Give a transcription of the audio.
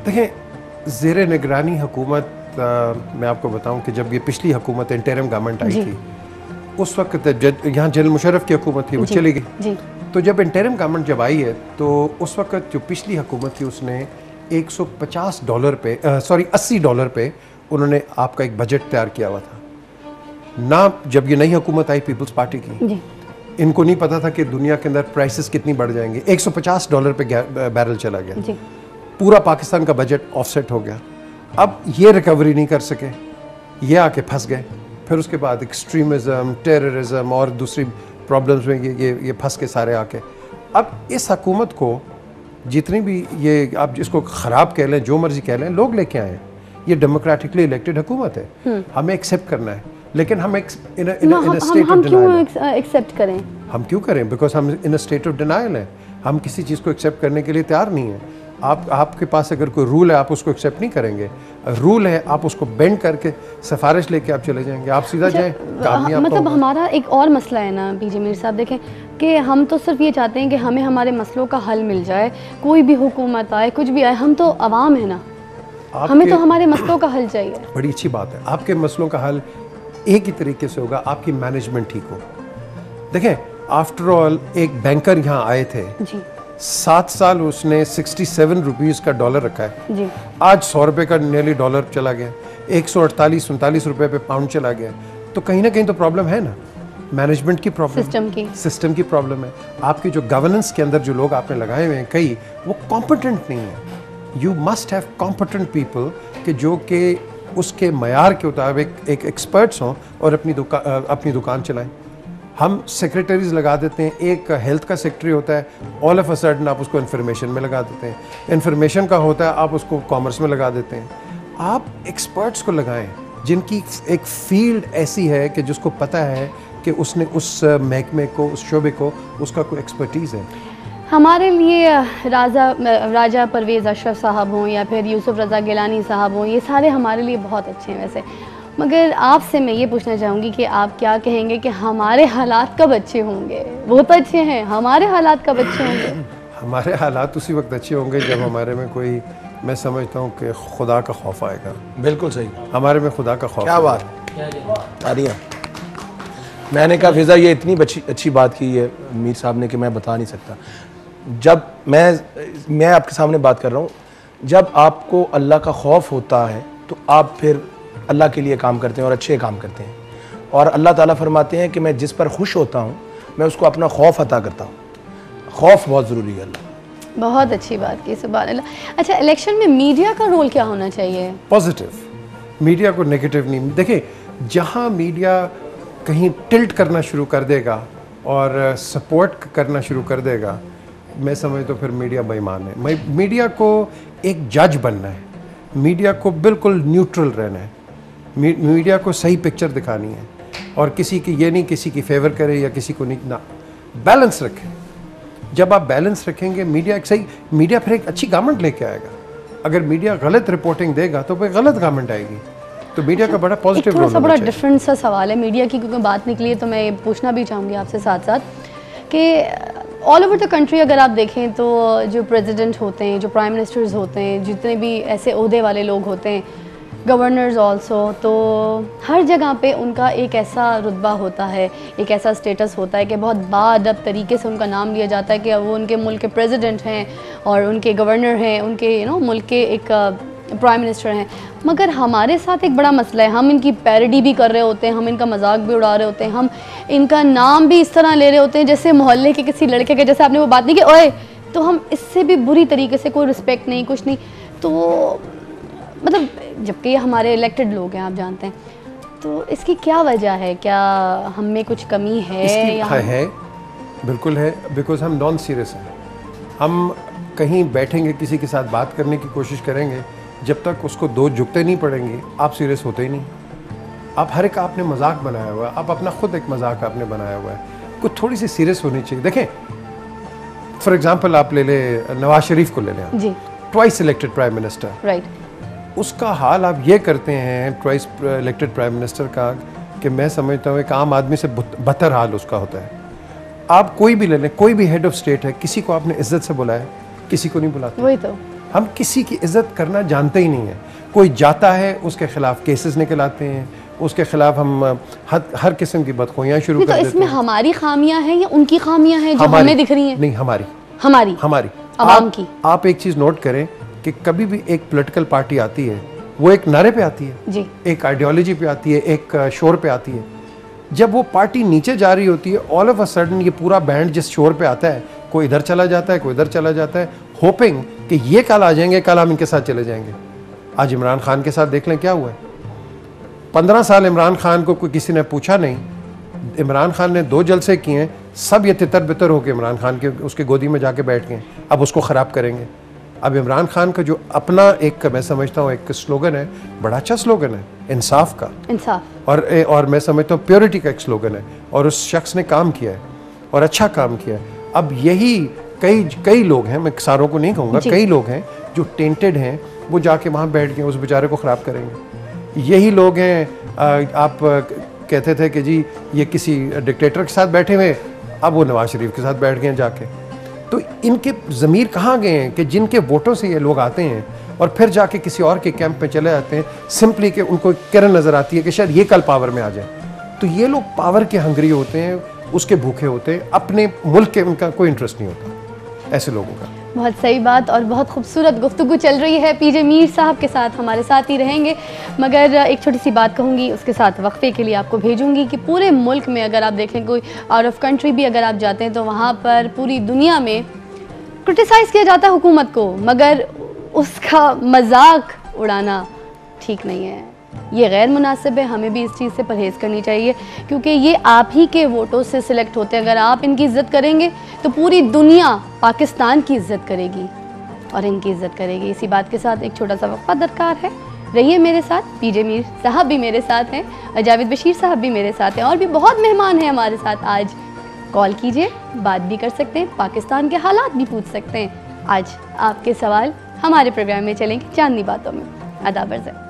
देखें, ज़ेरे निगरानी हुकूमत, मैं आपको बताऊं कि जब ये पिछली हुकूमत इंटरिम गवर्नमेंट आई थी, उस वक्त यहाँ जनरल मुशर्रफ की हुकूमत थी, वो चली गई। तो जब इंटरिम गवर्नमेंट जब आई है, तो उस वक्त जो पिछली हुकूमत थी उसने $150 पे $80 पे उन्होंने आपका एक बजट तैयार किया हुआ था ना। जब ये नई हुकूमत आई पीपल्स पार्टी की, इनको नहीं पता था कि दुनिया के अंदर प्राइसेस कितनी बढ़ जाएंगे। $150 पे बैरल चला गया, पूरा पाकिस्तान का बजट ऑफसेट हो गया। अब ये रिकवरी नहीं कर सके, ये आके फंस गए। फिर उसके बाद एक्सट्रीमिज़म, टेररिज्म और दूसरी प्रॉब्लम्स में ये फंस के सारे आके, अब इस हुकूमत को जितनी भी ये आप जिसको ख़राब कह लें, जो मर्जी कह लें, लोग लेके आए हैं। ये डेमोक्रेटिकली इलेक्टेड हुकूमत है, हमें एक्सेप्ट करना है। लेकिन हम क्यों एक्सेप्ट करें? हम क्यों करें? बिकॉज हम इन अ स्टेट ऑफ डिनाइल है। हम किसी चीज़ को एक्सेप्ट करने के लिए तैयार नहीं है। आपके पास अगर कोई रूल है, आप उसको एक्सेप्ट नहीं करेंगे। रूल है, आप उसको बेंड करके सिफारिश लेके आप चले जाएंगे, आप सीधा जाएं, काम नहीं आपका मतलब हमारा एक और मसला है ना पीजे मीर साहब, देखें कि हम तो सिर्फ ये चाहते हैं कि हमें हमारे मसलों का हल मिल जाए। कोई भी हुकूमत आए, कुछ भी आए, हम तो अवाम है ना, हमें तो हमारे मसलों का हल चाहिए। बड़ी अच्छी बात है। आपके मसलों का हल एक ही तरीके से होगा, आपकी मैनेजमेंट ठीक हो। देखें, आफ्टर ऑल एक बैंकर यहाँ आए थे जी। 7 साल उसने 67 रुपीज़ का डॉलर रखा है जी। आज 100 रुपये का नियरली डॉलर चला गया, 148-39 रुपये पे पाउंड चला गया। तो कहीं ना कहीं तो प्रॉब्लम है ना, मैनेजमेंट की प्रॉब्लम, सिस्टम की प्रॉब्लम है। आपकी जो गवर्नेंस के अंदर जो लोग आपने लगाए हुए हैं कई, वो कॉम्पिटेंट नहीं है। You must have competent people कि जो कि उसके मयार के मुताबिक एक एक्सपर्ट्स हों और अपनी दुकान चलाएं। हम सेक्रेटरीज लगा देते हैं, एक हेल्थ का सेक्रेटरी होता है, ऑल ऑफ अ सडन आप उसको इन्फॉर्मेशन में लगा देते हैं, इन्फॉर्मेशन का होता है आप उसको कॉमर्स में लगा देते हैं। आप एक्सपर्ट्स को लगाएं जिनकी एक फील्ड ऐसी है कि जिसको पता है कि उसने उस महकमे को, उस शोबे को, उसका कोई एक्सपर्टीज़ है। हमारे लिए राजा परवेज़ अशरफ साहब हों या फिर यूसुफ रज़ा गिलानी साहब हों, ये सारे हमारे लिए बहुत अच्छे हैं वैसे, मगर आपसे मैं ये पूछना चाहूँगी कि आप क्या कहेंगे कि हमारे हालात कब अच्छे होंगे? वो तो अच्छे हैं, हमारे हालात कब अच्छे होंगे? हमारे हालात उसी वक्त अच्छे होंगे जब हमारे में कोई, मैं समझता हूँ कि खुदा का खौफ आएगा। बिल्कुल सही, हमारे में खुदा का खौफ। क्या बात आरिया, मैंने कहा फिजा ये इतनी अच्छी बात की है मीर साहब ने कि मैं बता नहीं सकता। जब मैं आपके सामने बात कर रहा हूँ, जब आपको अल्लाह का खौफ होता है तो आप फिर अल्लाह के लिए काम करते हैं और अच्छे काम करते हैं। और अल्लाह ताला फरमाते हैं कि मैं जिस पर खुश होता हूँ मैं उसको अपना खौफ अता करता हूँ। खौफ बहुत ज़रूरी है। अल्लाह, बहुत अच्छी बात की, सुभान अल्लाह। अच्छा, इलेक्शन में मीडिया का रोल क्या होना चाहिए? पॉजिटिव, मीडिया को नेगेटिव नहीं। देखिए, जहाँ मीडिया कहीं टिल्ट करना शुरू कर देगा और सपोर्ट करना शुरू कर देगा, मैं समझता हूँ फिर मीडिया बेईमान है। मीडिया को एक जज बनना है, मीडिया को बिल्कुल न्यूट्रल रहना है, मीडिया को सही पिक्चर दिखानी है और किसी की ये नहीं किसी की फेवर करे या किसी को नहीं, ना, बैलेंस रखें। जब आप बैलेंस रखेंगे, मीडिया फिर एक अच्छी गवर्नमेंट लेके आएगा। अगर मीडिया गलत रिपोर्टिंग देगा तो फिर गलत गवर्नमेंट आएगी। तो मीडिया का बड़ा पॉजिटिव रोल है। थोड़ा सा बड़ा डिफरेंट सा सवाल है मीडिया की, क्योंकि बात निकली है तो मैं ये पूछना भी चाहूँगी आपसे साथ साथ कि ऑल ओवर द कंट्री अगर आप देखें तो जो प्रेसिडेंट होते हैं, जो प्राइम मिनिस्टर्स होते हैं, जितने भी ऐसे ओहदे वाले लोग होते हैं, गवर्नर्स ऑल्सो, तो हर जगह पे उनका एक ऐसा रुतबा होता है, एक ऐसा स्टेटस होता है कि बहुत बाअदब तरीके से उनका नाम लिया जाता है कि वो उनके मुल्क के प्रेसिडेंट हैं और उनके गवर्नर हैं, उनके मुल्क के एक प्राइम मिनिस्टर हैं। मगर हमारे साथ एक बड़ा मसला है, हम इनकी पैरोडी भी कर रहे होते हैं, हम इनका मजाक भी उड़ा रहे होते हैं, हम इनका नाम भी इस तरह ले रहे होते हैं जैसे मोहल्ले के किसी लड़के के, जैसे आपने वो बात नहीं की ओए, तो हम इससे भी बुरी तरीके से, कोई रिस्पेक्ट नहीं, कुछ नहीं। तो मतलब जबकि ये हमारे इलेक्टेड लोग हैं, आप जानते हैं, तो इसकी क्या वजह है? क्या हम में कुछ कमी है? है, बिल्कुल है, बिकॉज हम नॉन सीरियस हैं। हम कहीं बैठेंगे, किसी के साथ बात करने की कोशिश करेंगे, जब तक उसको दो झुकते नहीं पड़ेंगे आप सीरियस होते ही नहीं। आप हर एक आपने मजाक बनाया हुआ है, आप अपना खुद एक मजाक आपने बनाया हुआ है, कुछ थोड़ी सी सीरियस होनी चाहिए। देखें, फॉर एग्जांपल आप ले ले नवाज शरीफ को ले लें जी, twice elected prime minister, right. उसका हाल आप ये करते हैं ट्वाइस इलेक्टेड प्राइम मिनिस्टर का कि मैं समझता हूँ एक आम आदमी से बदतर हाल उसका होता है। आप कोई भी ले लें, कोई भी हेड ऑफ स्टेट है, किसी को आपने इज्जत से बुलाया, किसी को नहीं बुलाते। वही तो हम किसी की इज्जत करना जानते ही नहीं है। कोई जाता है उसके खिलाफ केसेस निकल आते हैं, उसके खिलाफ हम हर किस्म की बदखोइयाँ शुरू कर देते हैं। तो इसमें हमारी खामियां हैं या उनकी खामियां हैं जो हमें दिख रही हैं? नहीं, हमारी हमारी आवाम की। आप एक चीज़ नोट करें कि कभी भी एक पॉलिटिकल पार्टी आती है, वो एक नारे पे आती है जी, एक आइडियोलॉजी पे आती है, एक शोर पे आती है। जब वो पार्टी नीचे जा रही होती है, ऑल ऑफ अ सडन ये पूरा बैंड जिस शोर पे आता है, कोई इधर चला जाता है, कोई इधर चला जाता है, होपिंग कि ये कल आ जाएंगे, कल हम इनके साथ चले जाएंगे। आज इमरान खान के साथ देख लें क्या हुआ है। 15 साल इमरान खान को कोई किसी ने पूछा नहीं। इमरान खान ने 2 जलसे किए हैं, सब ये तितर बितर होकर इमरान खान के उसके गोदी में जाके बैठ गए। अब उसको ख़राब करेंगे। अब इमरान खान का जो अपना एक, मैं समझता हूँ एक स्लोगन है, बड़ा अच्छा स्लोगन है, इंसाफ का, इंसाफ, और मैं समझता हूँ प्योरिटी का एक स्लोगन है, और उस शख्स ने काम किया है और अच्छा काम किया है। अब यही कई लोग हैं, मैं सारों को नहीं कहूँगा, कई लोग हैं जो टेंटेड हैं, वो जाके वहाँ बैठ गए, उस बेचारे को ख़राब करेंगे। यही लोग हैं, आप कहते थे कि जी ये किसी डिक्टेटर के साथ बैठे हुए, अब वो नवाज शरीफ के साथ बैठ गए जाके। तो इनके ज़मीर कहाँ गए हैं कि जिनके वोटों से ये लोग आते हैं और फिर जाके किसी और के कैंप में चले जाते हैं, सिंपली कि उनको किरण नज़र आती है कि शायद ये कल पावर में आ जाए। तो ये लोग पावर के हंगरी होते हैं, उसके भूखे होते हैं, अपने मुल्क के उनका कोई इंटरेस्ट नहीं होता ऐसे लोगों का। बहुत सही बात, और बहुत खूबसूरत गुफ्तगू चल रही है। पीजे मीर साहब के साथ हमारे साथ ही रहेंगे, मगर एक छोटी सी बात कहूँगी, उसके साथ वक्फे के लिए आपको भेजूँगी कि पूरे मुल्क में अगर आप देखें, कोई आउट ऑफ कंट्री भी अगर आप जाते हैं, तो वहाँ पर पूरी दुनिया में क्रिटिसाइज़ किया जाता है हुकूमत को, मगर उसका मजाक उड़ाना ठीक नहीं है, ये गैर मुनासिब है। हमें भी इस चीज़ से परहेज़ करनी चाहिए, क्योंकि ये आप ही के वोटों से सिलेक्ट होते हैं। अगर आप इनकी इज़्ज़त करेंगे तो पूरी दुनिया पाकिस्तान की इज़्ज़त करेगी और इनकी इज़्ज़त करेगी। इसी बात के साथ एक छोटा सा वक्फा दरकार है। रहिए मेरे साथ, पीजे मीर साहब भी मेरे साथ हैं, जावेद बशीर साहब भी मेरे साथ हैं, और भी बहुत मेहमान हैं हमारे साथ आज। कॉल कीजिए, बात भी कर सकते हैं, पाकिस्तान के हालात भी पूछ सकते हैं। आज आपके सवाल हमारे प्रोग्राम में चलेंगे चांदनी बातों में। आदाब अर्ज़।